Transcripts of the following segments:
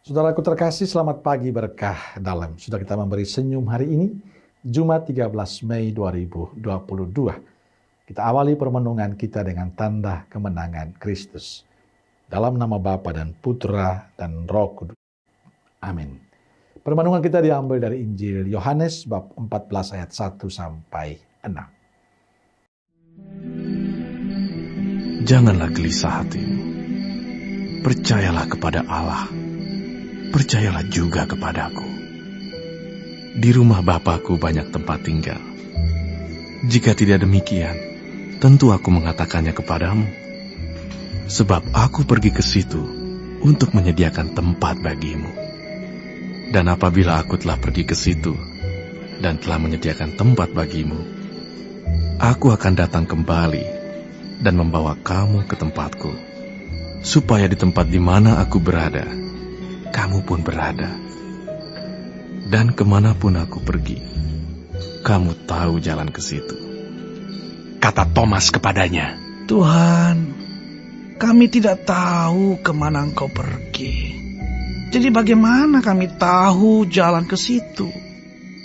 Saudaraku terkasih, selamat pagi berkah dalam. Sudah kita memberi senyum hari ini, Jumat 13 Mei 2022. Kita awali permenungan kita dengan tanda kemenangan Kristus. Dalam nama Bapa dan Putra dan Roh Kudus. Amin. Permenungan kita diambil dari Injil Yohanes bab 14 ayat 1 sampai 6. Janganlah gelisah hatimu. Percayalah kepada Allah. Percayalah juga kepadaku. Di rumah Bapakku banyak tempat tinggal. Jika tidak demikian, tentu aku mengatakannya kepadamu. Sebab aku pergi ke situ untuk menyediakan tempat bagimu. Dan apabila aku telah pergi ke situ dan telah menyediakan tempat bagimu, aku akan datang kembali dan membawa kamu ke tempatku, supaya di tempat di mana aku berada, kamu pun berada. Dan kemanapun aku pergi, kamu tahu jalan ke situ. Kata Thomas kepadanya, Tuhan, kami tidak tahu kemana Engkau pergi. Jadi bagaimana kami tahu jalan ke situ?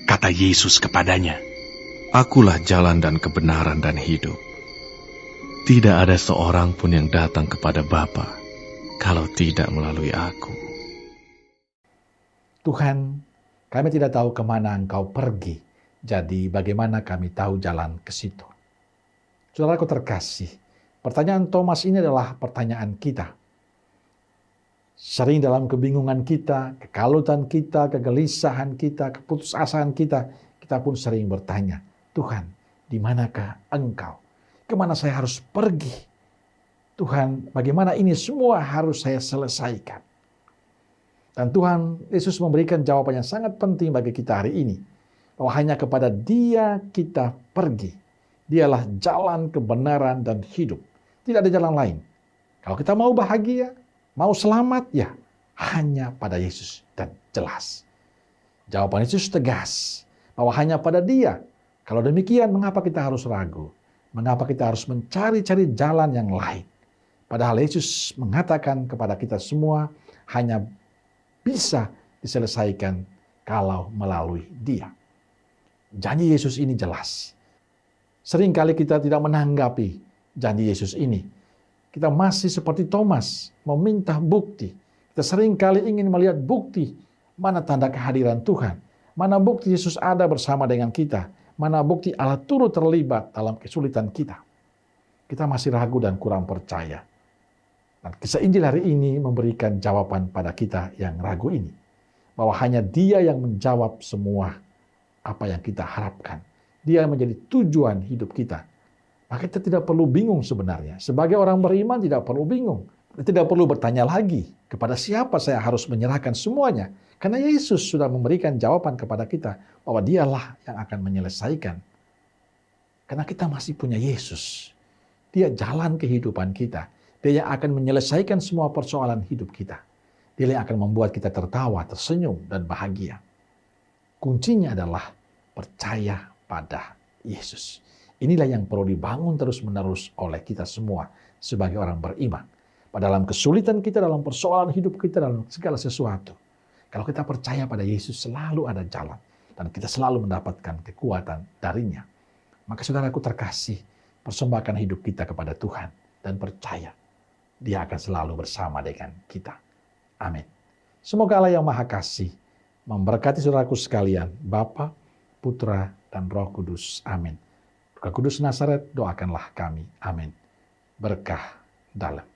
Kata Yesus kepadanya, Akulah jalan dan kebenaran dan hidup. Tidak ada seorang pun yang datang kepada Bapa kalau tidak melalui aku. Tuhan, kami tidak tahu kemana Engkau pergi, jadi bagaimana kami tahu jalan ke situ? Saudaraku terkasih, pertanyaan Thomas ini adalah pertanyaan kita. Sering dalam kebingungan kita, kekalutan kita, kegelisahan kita, keputusasaan kita, kita pun sering bertanya, Tuhan, di manakah Engkau? Kemana saya harus pergi? Tuhan, bagaimana ini semua harus saya selesaikan? Dan Tuhan Yesus memberikan jawaban yang sangat penting bagi kita hari ini. Bahwa hanya kepada Dia kita pergi. Dialah jalan kebenaran dan hidup. Tidak ada jalan lain. Kalau kita mau bahagia, mau selamat, ya hanya pada Yesus. Dan jelas. Jawaban Yesus tegas. Bahwa hanya pada Dia. Kalau demikian, mengapa kita harus ragu? Mengapa kita harus mencari-cari jalan yang lain? Padahal Yesus mengatakan kepada kita semua, hanya bisa diselesaikan kalau melalui Dia. Janji Yesus ini jelas. Seringkali kita tidak menanggapi janji Yesus ini. Kita masih seperti Thomas, meminta bukti. Kita seringkali ingin melihat bukti, mana tanda kehadiran Tuhan, mana bukti Yesus ada bersama dengan kita, mana bukti Allah turut terlibat dalam kesulitan kita. Kita masih ragu dan kurang percaya. Dan kisah Injil hari ini memberikan jawaban pada kita yang ragu ini. Bahwa hanya Dia yang menjawab semua apa yang kita harapkan. Dia yang menjadi tujuan hidup kita. Maka kita tidak perlu bingung sebenarnya. Sebagai orang beriman tidak perlu bingung. Tidak perlu bertanya lagi kepada siapa saya harus menyerahkan semuanya. Karena Yesus sudah memberikan jawaban kepada kita bahwa Dialah yang akan menyelesaikan. Karena kita masih punya Yesus. Dia jalan kehidupan kita. Dia yang akan menyelesaikan semua persoalan hidup kita. Dia yang akan membuat kita tertawa, tersenyum, dan bahagia. Kuncinya adalah percaya pada Yesus. Inilah yang perlu dibangun terus-menerus oleh kita semua sebagai orang beriman. Dalam kesulitan kita, dalam persoalan hidup kita, dalam segala sesuatu. Kalau kita percaya pada Yesus, selalu ada jalan. Dan kita selalu mendapatkan kekuatan darinya. Maka saudaraku terkasih, persembahkan hidup kita kepada Tuhan. Dan percaya Dia akan selalu bersama dengan kita. Amin. Semoga Allah yang Maha Kasih memberkati saudaraku sekalian, Bapa, Putra, dan Roh Kudus. Amin. Roh Kudus Nazaret, doakanlah kami. Amin. Berkah dalam.